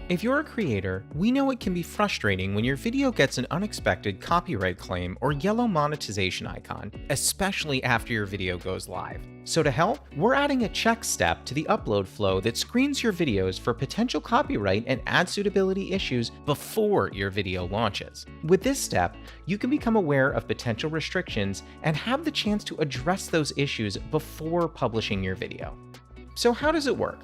If you're a creator, we know it can be frustrating when your video gets an unexpected copyright claim or yellow monetization icon, especially after your video goes live. So to help, we're adding a check step to the upload flow that screens your videos for potential copyright and ad suitability issues before your video launches. With this step, you can become aware of potential restrictions and have the chance to address those issues before publishing your video. So how does it work?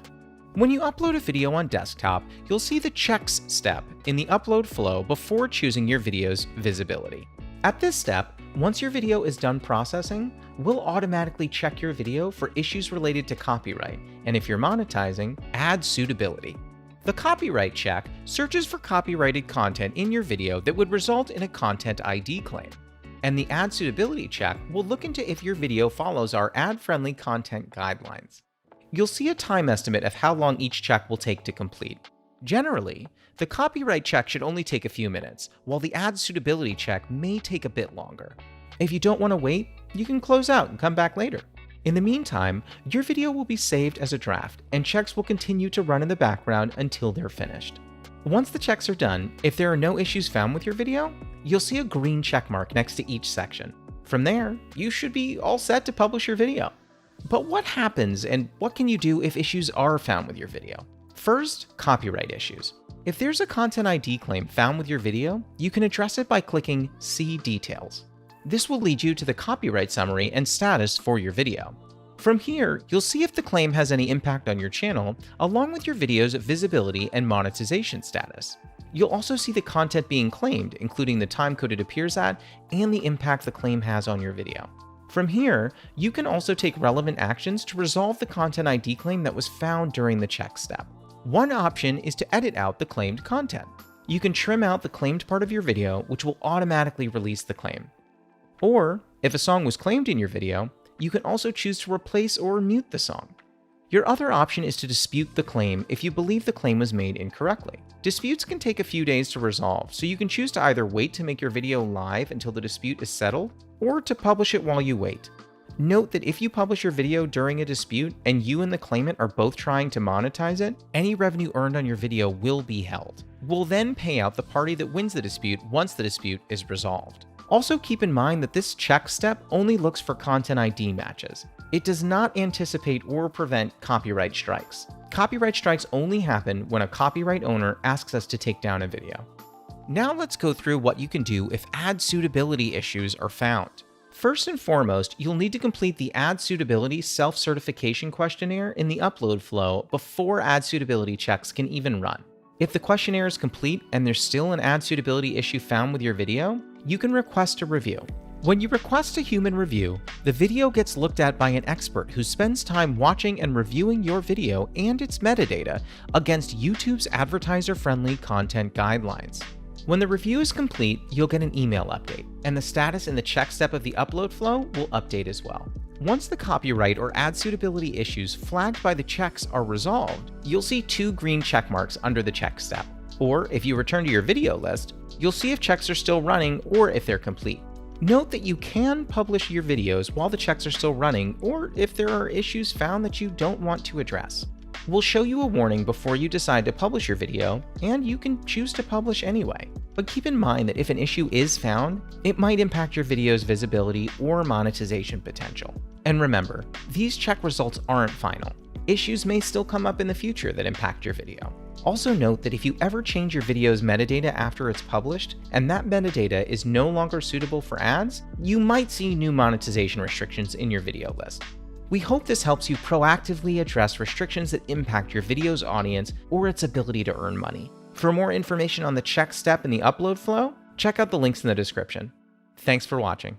When you upload a video on desktop, you'll see the checks step in the upload flow before choosing your video's visibility. At this step, once your video is done processing, we'll automatically check your video for issues related to copyright, and if you're monetizing, ad suitability. The copyright check searches for copyrighted content in your video that would result in a content ID claim. And the ad suitability check will look into if your video follows our ad-friendly content guidelines. You'll see a time estimate of how long each check will take to complete. Generally, the copyright check should only take a few minutes, while the ad suitability check may take a bit longer. If you don't want to wait, you can close out and come back later. In the meantime, your video will be saved as a draft, and checks will continue to run in the background until they're finished. Once the checks are done, if there are no issues found with your video, you'll see a green check mark next to each section. From there, you should be all set to publish your video. But what happens and what can you do if issues are found with your video? First, copyright issues. If there's a content ID claim found with your video, you can address it by clicking See Details. This will lead you to the copyright summary and status for your video. From here, you'll see if the claim has any impact on your channel, along with your video's visibility and monetization status. You'll also see the content being claimed, including the time code it appears at and the impact the claim has on your video. From here, you can also take relevant actions to resolve the content ID claim that was found during the check step. One option is to edit out the claimed content. You can trim out the claimed part of your video, which will automatically release the claim. Or, if a song was claimed in your video, you can also choose to replace or mute the song. Your other option is to dispute the claim if you believe the claim was made incorrectly. Disputes can take a few days to resolve, so you can choose to either wait to make your video live until the dispute is settled, or to publish it while you wait. Note that if you publish your video during a dispute and you and the claimant are both trying to monetize it, any revenue earned on your video will be held. We'll then pay out the party that wins the dispute once the dispute is resolved. Also keep in mind that this check step only looks for content ID matches. It does not anticipate or prevent copyright strikes. Copyright strikes only happen when a copyright owner asks us to take down a video. Now let's go through what you can do if ad suitability issues are found. First and foremost, you'll need to complete the ad suitability self-certification questionnaire in the upload flow before ad suitability checks can even run. If the questionnaire is complete and there's still an ad suitability issue found with your video, you can request a review. When you request a human review, the video gets looked at by an expert who spends time watching and reviewing your video and its metadata against YouTube's advertiser-friendly content guidelines. When the review is complete, you'll get an email update, and the status in the check step of the upload flow will update as well. Once the copyright or ad suitability issues flagged by the checks are resolved, you'll see 2 green check marks under the check step. Or if you return to your video list, you'll see if checks are still running or if they're complete. Note that you can publish your videos while the checks are still running, or if there are issues found that you don't want to address. We'll show you a warning before you decide to publish your video, and you can choose to publish anyway. But keep in mind that if an issue is found, it might impact your video's visibility or monetization potential. And remember, these check results aren't final. Issues may still come up in the future that impact your video. Also note that if you ever change your video's metadata after it's published, and that metadata is no longer suitable for ads, you might see new monetization restrictions in your video list. We hope this helps you proactively address restrictions that impact your video's audience or its ability to earn money. For more information on the check step in the upload flow, check out the links in the description. Thanks for watching.